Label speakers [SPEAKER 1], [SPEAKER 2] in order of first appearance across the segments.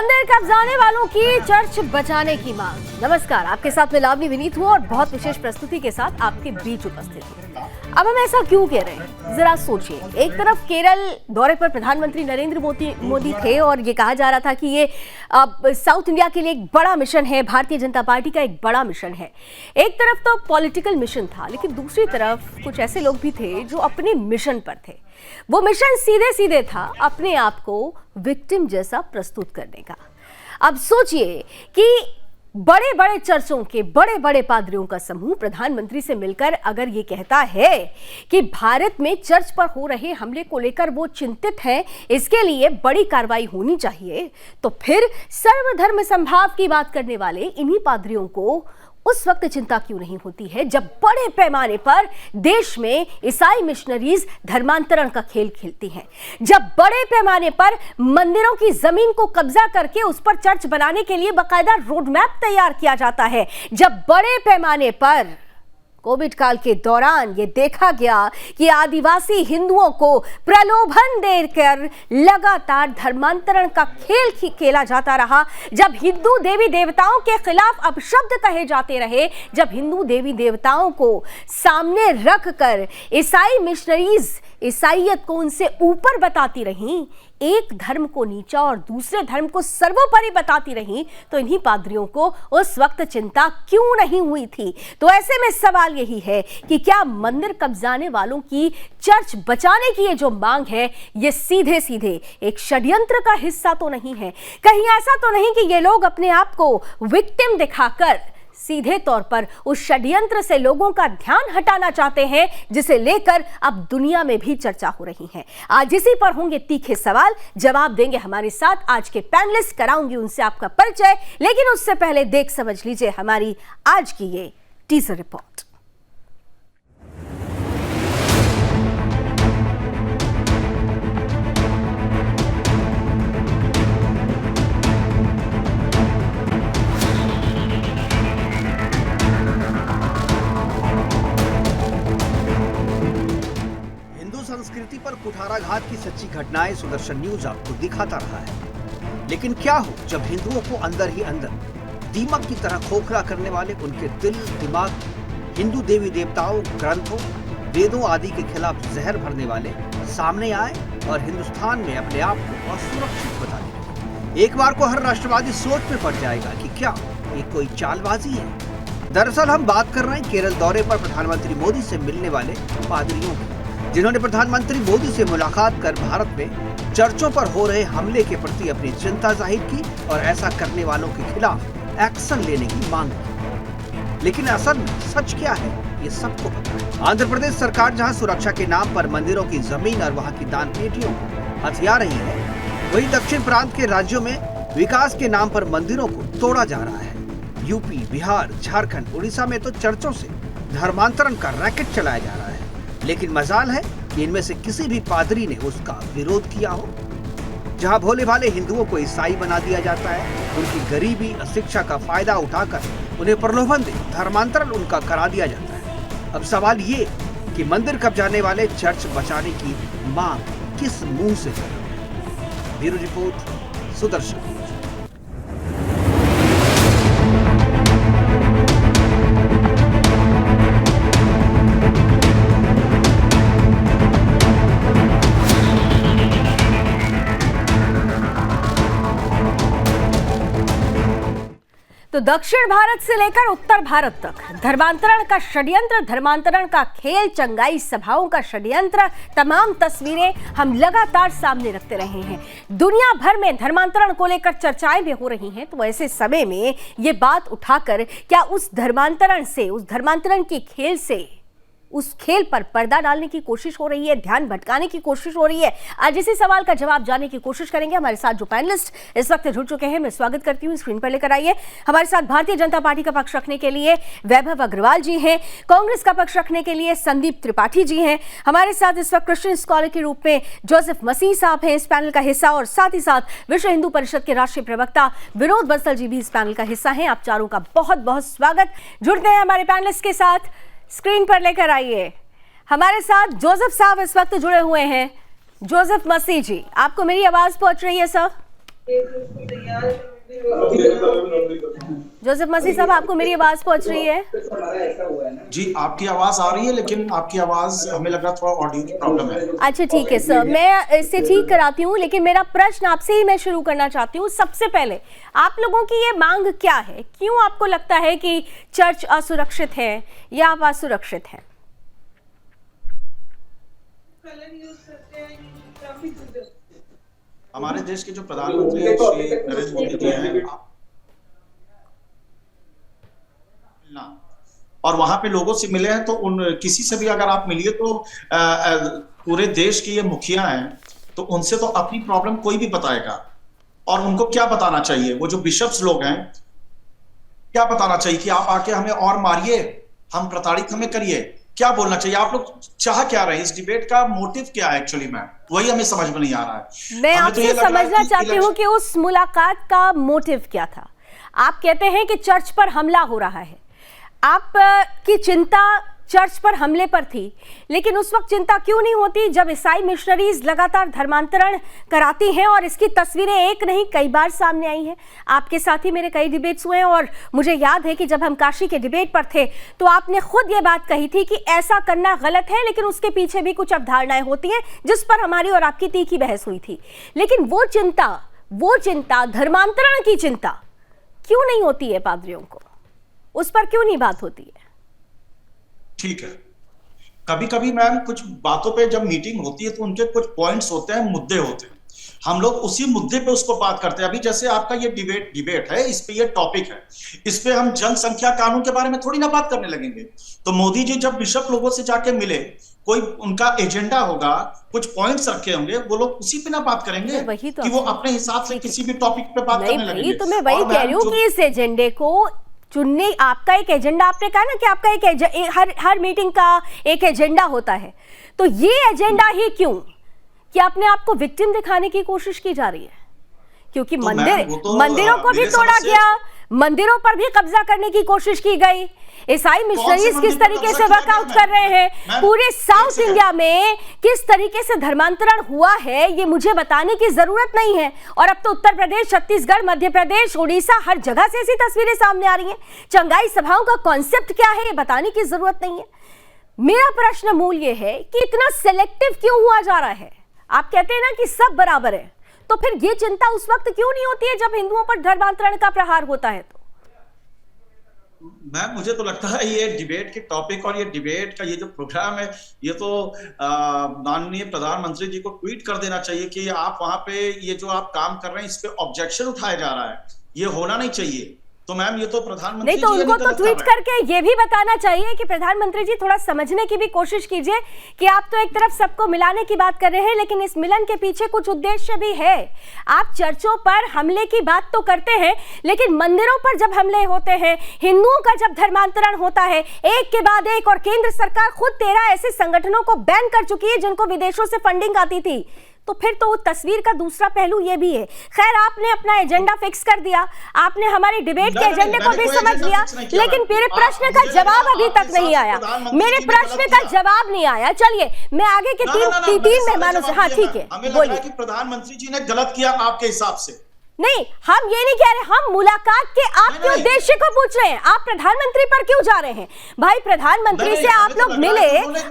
[SPEAKER 1] मंदिर कब्जाने वालों की चर्च बचाने की मांग। नमस्कार, आपके साथ मैं लावनी विनीत हूँ और बहुत विशेष प्रस्तुति के साथ आपके बीच उपस्थित हूँ। अब हम ऐसा क्यों कह रहे हैं, जरा सोचिए। एक तरफ केरल दौरे पर प्रधानमंत्री नरेंद्र मोदी थे और ये कहा जा रहा था कि ये साउथ इंडिया के लिए एक बड़ा मिशन है, भारतीय जनता पार्टी का एक बड़ा मिशन है। एक तरफ तो पॉलिटिकल मिशन था, लेकिन दूसरी तरफ कुछ ऐसे लोग भी थे जो अपने मिशन पर थे। वो मिशन सीधे सीधे था अपने आप को विक्टिम जैसा प्रस्तुत करने का। अब सोचिए कि बड़े बड़े चर्चों के बड़े बड़े पादरियों का समूह प्रधानमंत्री से मिलकर अगर ये कहता है कि भारत में चर्च पर हो रहे हमले को लेकर वो चिंतित हैं, इसके लिए बड़ी कार्रवाई होनी चाहिए, तो फिर सर्वधर्म समभाव की बात करने वाले इन्हीं पादरियों को उस वक्त चिंता क्यों नहीं होती है जब बड़े पैमाने पर देश में ईसाई मिशनरीज धर्मांतरण का खेल खेलती हैं, जब बड़े पैमाने पर मंदिरों की जमीन को कब्जा करके उस पर चर्च बनाने के लिए बाकायदा रोड मैप तैयार किया जाता है, जब बड़े पैमाने पर कोविड काल के दौरान ये देखा गया कि आदिवासी हिंदुओं को प्रलोभन देकर लगातार धर्मांतरण का खेल खेला जाता रहा, जब हिंदू देवी देवताओं के खिलाफ अपशब्द कहे जाते रहे, जब हिंदू देवी देवताओं को सामने रखकर ईसाई मिशनरीज ईसाईयत को उनसे ऊपर बताती रहीं, एक धर्म को नीचा और दूसरे धर्म को सर्वोपरि बताती रहीं, तो इन्हीं पादरियों को उस वक्त चिंता क्यों नहीं हुई थी। तो ऐसे में सवाल यही है कि क्या मंदिर कब्जाने वालों की चर्च बचाने की ये जो मांग है, ये सीधे सीधे एक षड्यंत्र का हिस्सा तो नहीं है? कहीं ऐसा तो नहीं कि ये लोग अपने आप को विक्टिम दिखाकर सीधे तौर पर उस षड्यंत्र से लोगों का ध्यान हटाना चाहते हैं, जिसे लेकर अब दुनिया में भी चर्चा हो रही है? आज इसी पर होंगे तीखे सवाल, जवाब देंगे हमारे साथ आज के पैनलिस्ट। कराऊंगी उनसे आपका परिचय, लेकिन उससे पहले देख समझ लीजिए हमारी आज की ये टीजर रिपोर्ट।
[SPEAKER 2] संस्कृति पर कुठाराघात की सच्ची घटनाएं सुदर्शन न्यूज आपको दिखाता रहा है, लेकिन क्या हो जब हिंदुओं को अंदर ही अंदर दीमक की तरह खोखला करने वाले उनके दिल दिमाग, हिंदू देवी देवताओं, ग्रंथों, वेदों आदि के खिलाफ जहर भरने वाले सामने आए और हिंदुस्तान में अपने आप को असुरक्षित बता दिया। एक बार को हर राष्ट्रवादी सोच में पड़ जाएगा कि क्या ये कोई चालबाजी है। दरअसल हम बात कर रहे हैं केरल दौरे पर प्रधानमंत्री मोदी से मिलने वाले पादरियों की, जिन्होंने प्रधानमंत्री मोदी से मुलाकात कर भारत में चर्चों पर हो रहे हमले के प्रति अपनी चिंता जाहिर की और ऐसा करने वालों के खिलाफ एक्शन लेने की मांग की। लेकिन असल में सच क्या है, ये सबको पता है। आंध्र प्रदेश सरकार जहां सुरक्षा के नाम पर मंदिरों की जमीन और वहां की दान पेटियों को हथिया रही है, वहीं दक्षिण प्रांत के राज्यों में विकास के नाम पर मंदिरों को तोड़ा जा रहा है। यूपी, बिहार, झारखंड, उड़ीसा में तो चर्चों से धर्मांतरण का रैकेट चलाया जा रहा है, लेकिन मजाल है कि इनमें से किसी भी पादरी ने उसका विरोध किया हो। जहां भोले भाले हिंदुओं को ईसाई बना दिया जाता है, उनकी गरीबी, अशिक्षा का फायदा उठाकर उन्हें प्रलोभन दे धर्मांतरण उनका करा दिया जाता है। अब सवाल ये कि मंदिर कब्जाने वाले चर्च बचाने की मांग किस मुंह से कर रहे हैं? Bureau report, Sudarshan.
[SPEAKER 1] तो दक्षिण भारत से लेकर उत्तर भारत तक धर्मांतरण का षड्यंत्र, धर्मांतरण का खेल, चंगाई सभाओं का षड्यंत्र, तमाम तस्वीरें हम लगातार सामने रखते रहे हैं। दुनिया भर में धर्मांतरण को लेकर चर्चाएं भी हो रही हैं, तो ऐसे समय में ये बात उठाकर क्या उस धर्मांतरण से, उस धर्मांतरण के खेल से, उस खेल पर पर्दा डालने की कोशिश हो रही है, ध्यान भटकाने की कोशिश हो रही है? आज इसी सवाल का जवाब जानने की कोशिश करेंगे। हमारे साथ जो पैनलिस्ट इस वक्त जुड़ चुके हैं, मैं स्वागत करती हूँ, स्क्रीन पर लेकर आइए। हमारे साथ भारतीय जनता पार्टी का पक्ष रखने के लिए वैभव अग्रवाल जी हैं, कांग्रेस का पक्ष रखने के लिए संदीप त्रिपाठी जी हैं, हमारे साथ इस वक्त क्रिश्चियन स्कॉलर के रूप में जोसेफ मसीह साहब हैं इस पैनल का हिस्सा, और साथ ही साथ विश्व हिंदू परिषद के राष्ट्रीय प्रवक्ता विनोद बंसल जी भी इस पैनल का हिस्सा हैं। आप चारों का बहुत बहुत स्वागत। जुड़ते हैं हमारे पैनलिस्ट के साथ, स्क्रीन पर लेकर आइए। हमारे साथ जोसेफ साहब इस वक्त जुड़े हुए हैं। जोसेफ मसीह जी, आपको मेरी आवाज पहुंच रही है सर? जोसेफ मसीह साहब, आपको मेरी आवाज पहुंच रही है?
[SPEAKER 3] जी, आपकी आवाज आ रही है, लेकिन आपकी आवाज हमें लग रहा थोड़ा ऑडियो की प्रॉब्लम है।
[SPEAKER 1] अच्छा ठीक है सर, मैं इससे ठीक कराती हूँ, लेकिन मेरा प्रश्न आपसे ही मैं शुरू करना चाहती हूँ। सबसे पहले आप लोगों की ये मांग क्या है? क्यों आपको लगता है कि चर्च असुरक्षित है या आप असुरक्षित हैं?
[SPEAKER 3] हमारे देश के जो प्रधानमंत्री श्री नरेंद्र मोदी जी हैं, और वहां पे लोगों से मिले हैं, तो उन किसी से भी अगर आप मिलिए तो पूरे देश के ये मुखिया हैं, तो उनसे तो अपनी प्रॉब्लम कोई भी बताएगा। और उनको क्या बताना चाहिए, वो जो बिशप्स लोग हैं, क्या बताना चाहिए कि आप आके हमें और मारिए, हम प्रताड़ित हमें करिए? क्या बोलना चाहिए? आप लोग चाह क्या रहे हैं? इस डिबेट का मोटिव क्या है एक्चुअली में? वही हमें समझ में नहीं आ रहा है।
[SPEAKER 1] मैं
[SPEAKER 3] हमें तो
[SPEAKER 1] आपसे
[SPEAKER 3] ये लग रहा है
[SPEAKER 1] समझना
[SPEAKER 3] कि
[SPEAKER 1] चाहती हूँ कि उस मुलाकात का मोटिव क्या था। आप कहते हैं कि चर्च पर हमला हो रहा है, आप की चिंता चर्च पर हमले पर थी, लेकिन उस वक्त चिंता क्यों नहीं होती जब ईसाई मिशनरीज लगातार धर्मांतरण कराती हैं? और इसकी तस्वीरें एक नहीं कई बार सामने आई हैं। आपके साथ ही मेरे कई डिबेट्स हुए हैं, और मुझे याद है कि जब हम काशी के डिबेट पर थे तो आपने खुद ये बात कही थी कि ऐसा करना गलत है, लेकिन उसके पीछे भी कुछ अवधारणाएं होती हैं, जिस पर हमारी और आपकी तीखी बहस हुई थी। लेकिन वो चिंता धर्मांतरण की चिंता क्यों नहीं होती है पादरियों को? उस पर क्यों नहीं बात होती है?
[SPEAKER 3] ठीक है, कभी कभी मैम कुछ बातों पे जब मीटिंग होती है तो उनके कुछ पॉइंट्स होते हैं, मुद्दे होते हैं, हम लोग उसी मुद्दे पे उसको बात करते हैं। अभी जैसे आपका ये डिबेट है, इस पे ये टॉपिक है, इस पे हम जनसंख्या कानून के बारे में थोड़ी ना बात करने लगेंगे। तो मोदी जी जब बिशप लोगों से जाके मिले, कोई उनका एजेंडा होगा, कुछ पॉइंट्स रखे होंगे, वो लोग उसी पे ना बात करेंगे
[SPEAKER 1] वही तो
[SPEAKER 3] कि वो अपने हिसाब से किसी भी टॉपिक पे बात
[SPEAKER 1] नहीं
[SPEAKER 3] करने
[SPEAKER 1] भाई,
[SPEAKER 3] लगेंगे।
[SPEAKER 1] तो मैं वही कह रही हूँ कि इस एजेंडे को चुनने, आपका एक एजेंडा, आपने कहा ना कि आपका हर मीटिंग का एक एजेंडा होता है, तो ये एजेंडा ही क्यों कि अपने आप को विक्टिम दिखाने की कोशिश की जा रही है? क्योंकि
[SPEAKER 3] तो
[SPEAKER 1] मंदिरों को भी तोड़ा गया, मंदिरों पर भी कब्जा करने की कोशिश की गई, ईसाई मिशनरीज किस तरीके से वर्कआउट कर रहे हैं, पूरे साउथ इंडिया में किस तरीके से धर्मांतरण हुआ है, ये मुझे बताने की जरूरत नहीं है। और अब तो उत्तर प्रदेश, छत्तीसगढ़, मध्य प्रदेश, उड़ीसा, हर जगह से ऐसी तस्वीरें सामने आ रही हैं। चंगाई सभाओं का कॉन्सेप्ट क्या है, ये बताने की जरूरत नहीं है। मेरा प्रश्न मूल ये है कि इतना सिलेक्टिव क्यों हुआ जा रहा है? आप कहते हैं ना कि सब बराबर है, तो फिर ये चिंता उस वक्त क्यों नहीं होती है जब हिंदुओं पर धर्मांतरण का प्रहार होता है? तो
[SPEAKER 3] मैम, मुझे तो लगता है ये डिबेट के टॉपिक और ये डिबेट का ये जो प्रोग्राम है, ये तो माननीय प्रधानमंत्री जी को ट्वीट कर देना चाहिए कि आप वहां पे ये जो आप काम कर रहे हैं, इस पे ऑब्जेक्शन उठाया जा रहा है, ये होना नहीं चाहिए। तो मैम, ये तो प्रधानमंत्री
[SPEAKER 1] नहीं, तो उनको तो ट्वीट करके ये भी बताना चाहिए कि प्रधानमंत्री जी थोड़ा समझने की भी कोशिश कीजिए कि आप तो एक तरफ सबको मिलाने की बात कर रहे हैं, लेकिन इस मिलन के पीछे कुछ उद्देश्य भी है। आप चर्चों पर हमले की बात तो करते हैं, लेकिन मंदिरों पर जब हमले होते हैं, हिंदुओं का जब धर्मांतरण होता है एक के बाद एक, और केंद्र सरकार खुद 13 ऐसे संगठनों को बैन कर चुकी है जिनको विदेशों से फंडिंग आती थी, तो फिर तो तस्वीर का दूसरा पहलू ये भी है। खैर, आपने अपना एजेंडा फिक्स कर दिया, आपने हमारे डिबेट के एजेंडे को भी समझ लिया, लेकिन मेरे प्रश्न का जवाब अभी तक नहीं आया। मेरे प्रश्न का जवाब नहीं आया। चलिए, मैं आगे के तीन मेहमानों से, हाँ ठीक है, बोलिए।
[SPEAKER 3] प्रधानमंत्री जी ने गलत किया आपके हिसाब से?
[SPEAKER 1] नहीं, हम ये नहीं कह रहे, हम मुलाकात के आपके उद्देश्य को पूछ रहे हैं। आप प्रधानमंत्री पर क्यों जा रहे हैं? भाई, प्रधानमंत्री से आप लोग मिले,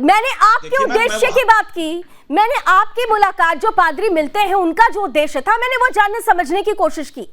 [SPEAKER 1] मैंने आपके उद्देश्य की बात की, मैंने आपकी मुलाकात, जो पादरी मिलते हैं उनका जो उद्देश्य था, मैंने वो जानने समझने की कोशिश की।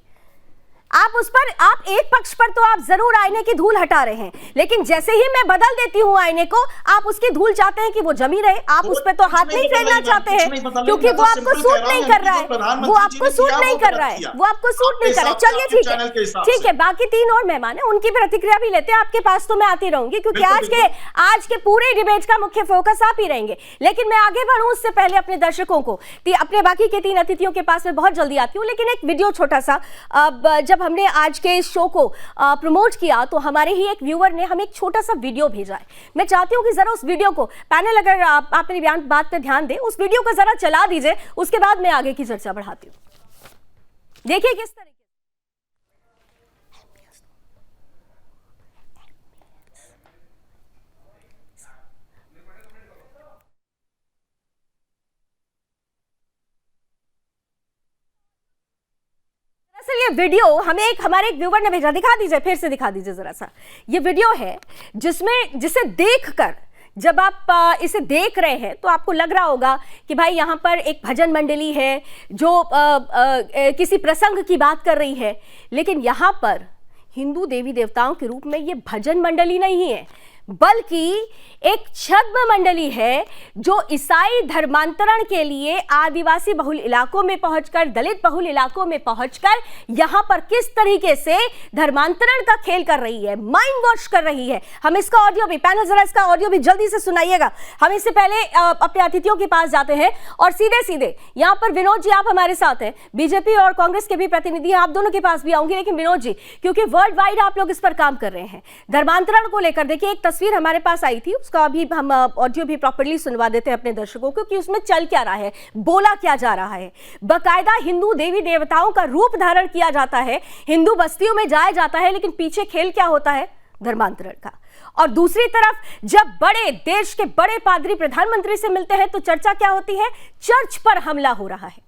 [SPEAKER 1] आप उस पर, आप एक पक्ष पर तो आप जरूर आईने की धूल हटा रहे हैं, लेकिन जैसे ही मैं बदल देती हूं आईने को, आप उसकी धूल चाहते हैं कि वो जमी रहे। आप उस पर तो हाथ नहीं फेरना चाहते हैं, क्योंकि वो आपको सूट नहीं कर रहा है, वो आपको सूट नहीं कर रहा है, वो आपको सूट नहीं कर रहा है। चलिए ठीक है, ठीक है, बाकी 3 और मेहमान है, उनकी प्रतिक्रिया भी लेते हैं। आपके पास तो मैं आती रहूंगी, क्योंकि आज के पूरे डिबेट का मुख्य फोकस आप ही रहेंगे। लेकिन मैं आगे बढ़ूं उससे पहले अपने दर्शकों को, अपने बाकी के 3 अतिथियों के पास मैं बहुत जल्दी आती हूँ, लेकिन एक वीडियो छोटा सा, जब हमने आज के इस शो को प्रमोट किया तो हमारे ही एक व्यूअर ने हमें एक छोटा सा वीडियो भेजा है। मैं चाहती हूं कि जरा उस वीडियो को, पैनल अगर आप मेरी बात पे ध्यान दें, उस वीडियो को जरा चला दीजिए, उसके बाद मैं आगे की चर्चा बढ़ाती हूं। देखिए किस तरह दरअसल ये वीडियो हमारे एक व्यूवर ने भेजा, दिखा दीजिए, फिर से दिखा दीजिए जरा सा। ये वीडियो है जिसे देखकर जब आप इसे देख रहे हैं तो आपको लग रहा होगा कि भाई यहाँ पर एक भजन मंडली है जो किसी प्रसंग की बात कर रही है, लेकिन यहाँ पर हिंदू देवी देवताओं के रूप में ये भजन मंडली नहीं है, बल्कि एक छद्म मंडली है जो ईसाई धर्मांतरण के लिए आदिवासी बहुल इलाकों में पहुंचकर, दलित बहुल इलाकों में पहुंचकर यहां पर किस तरीके से धर्मांतरण का खेल कर रही है, माइंड वॉश कर रही है। हम इसका ऑडियो भी, पैनल जरा इसका ऑडियो भी जल्दी से सुनाइएगा। हम इससे पहले अपने अतिथियों के पास जाते हैं और सीधे सीधे यहां पर विनोद जी आप हमारे साथ हैं, बीजेपी और कांग्रेस के भी प्रतिनिधि हैं, आप दोनों के पास भी आऊंगी, लेकिन विनोद जी क्योंकि वर्ल्ड वाइड आप लोग इस पर काम कर रहे हैं धर्मांतरण को लेकर, देखिए एक तस्वीर हमारे पास आई थी, उसका अभी हम ऑडियो भी प्रॉपर्ली सुनवा देते हैं अपने दर्शकों को कि उसमें चल क्या रहा है, बोला क्या जा रहा है। बकायदा हिंदू देवी देवताओं का रूप धारण किया जाता है, हिंदू बस्तियों में जाया जाता है, लेकिन पीछे खेल क्या होता है, धर्मांतरण का। और दूसरी तरफ जब बड़े देश के बड़े पादरी प्रधानमंत्री से मिलते हैं तो चर्चा क्या होती है, चर्च पर हमला हो रहा है।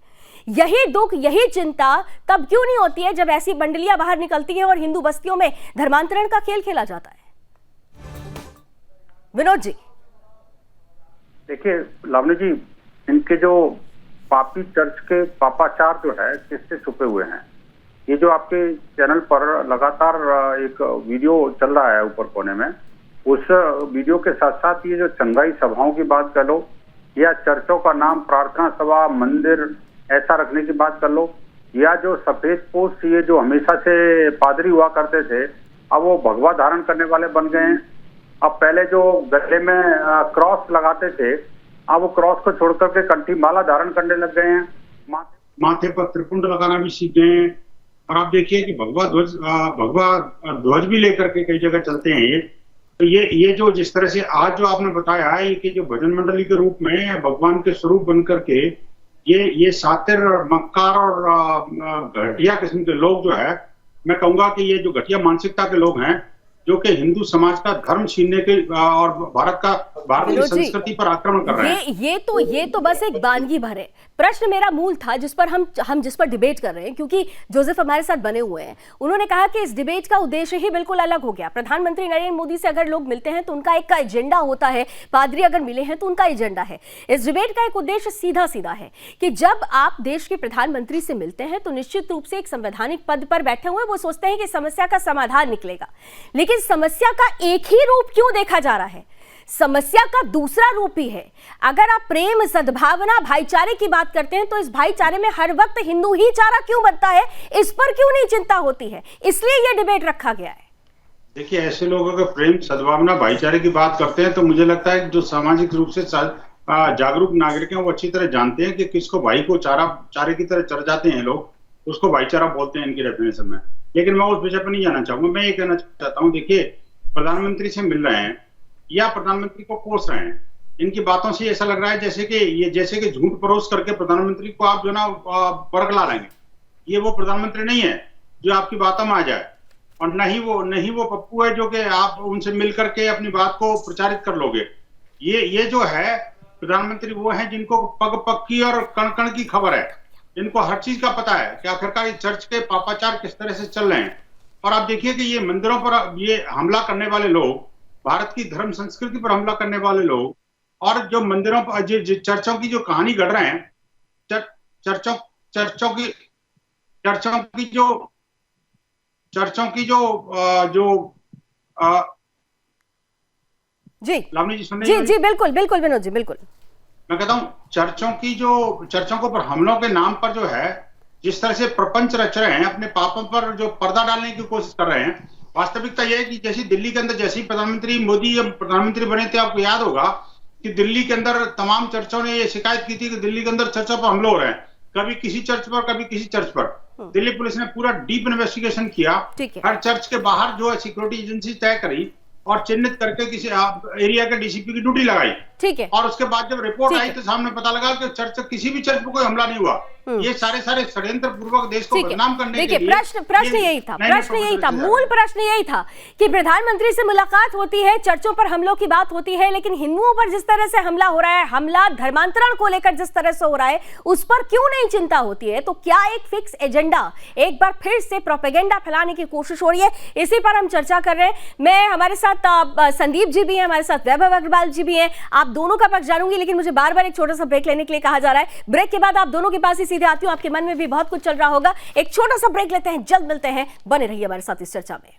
[SPEAKER 1] यही दुख, यही चिंता तब क्यों नहीं होती है जब ऐसी मंडलियां बाहर निकलती हैं और हिंदू बस्तियों में धर्मांतरण का खेल खेला जाता है। विनोद जी
[SPEAKER 4] देखिए लावनी जी, इनके जो पापी चर्च के पापाचार जो है किससे छुपे हुए हैं, ये जो आपके चैनल पर लगातार एक वीडियो चल रहा है ऊपर कोने में, उस वीडियो के साथ साथ ये जो चंगाई सभाओं की बात कर लो या चर्चों का नाम प्रार्थना सभा, मंदिर ऐसा रखने की बात कर लो, या जो सफेद पोस्ट ये जो हमेशा से पादरी हुआ करते थे अब वो भगवा धारण करने वाले बन गए हैं। अब पहले जो गले में क्रॉस लगाते थे अब वो क्रॉस को छोड़ करके कंठी माला धारण करने लग गए हैं,
[SPEAKER 5] माथे पर त्रिपुंड लगाना भी सीख गए हैं। और आप देखिए कि भगवा ध्वज भी लेकर के कई जगह चलते हैं ये। तो ये जो जिस तरह से आज जो आपने बताया है कि जो भजन मंडली के रूप में भगवान के स्वरूप बन करके ये सातिर मक्कार और घटिया किस्म के लोग जो है, मैं कहूंगा कि ये जो घटिया मानसिकता के लोग हैं जो कि हिंदू समाज का धर्म छीनने के और भारतीय संस्कृति पर आक्रमण कर रहे हैं।
[SPEAKER 1] ये तो बस एक बानगी भर है। प्रश्न मेरा मूल था जिस पर हम जिस पर डिबेट कर रहे हैं, क्योंकि जोसेफ हमारे साथ बने हुए हैं, उन्होंने कहा कि इस डिबेट का उद्देश्य ही बिल्कुल अलग हो गया। प्रधानमंत्री नरेंद्र मोदी से अगर लोग मिलते हैं तो उनका एक का एजेंडा होता है, पादरी अगर मिले हैं तो उनका एजेंडा है। इस डिबेट का एक उद्देश्य सीधा सीधा है कि जब आप देश के प्रधानमंत्री से मिलते हैं तो निश्चित रूप से एक संवैधानिक पद पर बैठे हुए वो सोचते हैं कि समस्या का समाधान निकलेगा, लेकिन समस्या का एक ही रूप क्यों देखा जा रहा है? समस्या का दूसरा रूप ही है। अगर आप प्रेम, सद्भावना, भाईचारे की बात करते हैं तो इस भाईचारे में हर वक्त हिंदू ही चारा क्यों बनता है, इस पर क्यों नहीं चिंता होती है? इसलिए यह डिबेट रखा गया है।
[SPEAKER 5] देखिए, ऐसे लोग अगर प्रेम, सद्भावना, भाईचारे की बात करते हैं तो मुझे लगता है जो सामाजिक रूप से जागरूक नागरिक हैं वो अच्छी तरह जानते हैं कि किसको भाई को चारे की तरह चढ़ जाते हैं लोग, उसको भाईचारा बोलते हैं इनकी डेफिनेशन में। लेकिन मैं उस विषय पर नहीं जाना चाहूंगा। मैं ये कहना चाहता हूँ, देखिए प्रधानमंत्री से मिल रहे हैं या प्रधानमंत्री को कोस रहे हैं, इनकी बातों से ऐसा लग रहा है जैसे कि झूठ परोस करके प्रधानमंत्री को आप जो ना बरगला लेंगे। ये वो प्रधानमंत्री नहीं है जो आपकी बातों में आ जाए, और नहीं वो पप्पू है जो कि आप उनसे मिल करके अपनी बात को प्रचारित कर लोगे। ये जो है प्रधानमंत्री वो है जिनको पग पग की और कण कण की खबर है, इनको हर चीज का पता है कि आखिरकार चर्च के पापाचार किस तरह से चल रहे हैं। और आप देखिए कि ये मंदिरों पर ये हमला करने वाले लोग, भारत की धर्म संस्कृति पर हमला करने वाले लोग, और जो मंदिरों पर चर्चों की जो कहानी गढ़ रहे हैं, चर्चों की जो
[SPEAKER 1] जी
[SPEAKER 5] लावनी जी सुनिए।
[SPEAKER 1] जी बिल्कुल बिल्कुल विनोद जी, बिल्कुल।
[SPEAKER 5] मैं कहता हूँ चर्चों के ऊपर हमलों के नाम पर जो है जिस तरह से प्रपंच रच रहे हैं, अपने पापों पर जो पर्दा डालने की कोशिश कर रहे हैं, वास्तविकता यह है कि जैसे दिल्ली के अंदर जैसे ही प्रधानमंत्री मोदी प्रधानमंत्री बने थे, आपको याद होगा कि दिल्ली के अंदर तमाम चर्चों ने ये शिकायत की थी कि दिल्ली के अंदर चर्चों पर हमले हो रहे हैं, कभी किसी चर्च पर कभी किसी चर्च पर। दिल्ली पुलिस ने पूरा डीप इन्वेस्टिगेशन किया, हर चर्च के बाहर जो है सिक्योरिटी एजेंसी तय करी और चिन्हित करके किसी एरिया के डीसीपी की ड्यूटी लगाई
[SPEAKER 1] ठीक है।
[SPEAKER 5] और उसके बाद जब रिपोर्ट
[SPEAKER 1] ठीक
[SPEAKER 5] आई
[SPEAKER 1] है।
[SPEAKER 5] तो सामने पता लगा कि चर्च किसी भी चर्च पर कोई हमला नहीं हुआ। ये सारे षड्यंत्र पूर्वक देश को
[SPEAKER 1] ठीक है।
[SPEAKER 5] बदनाम करने के
[SPEAKER 1] देखिए,
[SPEAKER 5] लिए
[SPEAKER 1] प्रश्न यही था, मूल प्रश्न यही था कि प्रधानमंत्री से मुलाकात होती है, चर्चों पर हमलों की बात होती है, लेकिन हिंदुओं पर जिस तरह से हमला हो रहा है, हमला धर्मांतरण को लेकर जिस तरह से हो रहा है, उस पर क्यों नहीं चिंता होती है? तो क्या एक फिक्स एजेंडा, एक बार फिर से प्रोपेगेंडा फैलाने की कोशिश हो रही है? इसी पर हम चर्चा कर रहे हैं। मैं, हमारे साथ संदीप जी भी हैं, हमारे साथ वैभव अग्रवाल जी भी हैं। आप दोनों का पक्ष जानूंगी, लेकिन मुझे बार बार एक छोटा सा ब्रेक लेने के लिए कहा जा रहा है। ब्रेक के बाद आप दोनों के पास ही सीधे आती हूँ, आपके मन में भी बहुत कुछ चल रहा होगा। एक छोटा सा ब्रेक लेते हैं, जल्द मिलते हैं, बने रहिए हमारे साथ इस चर्चा में।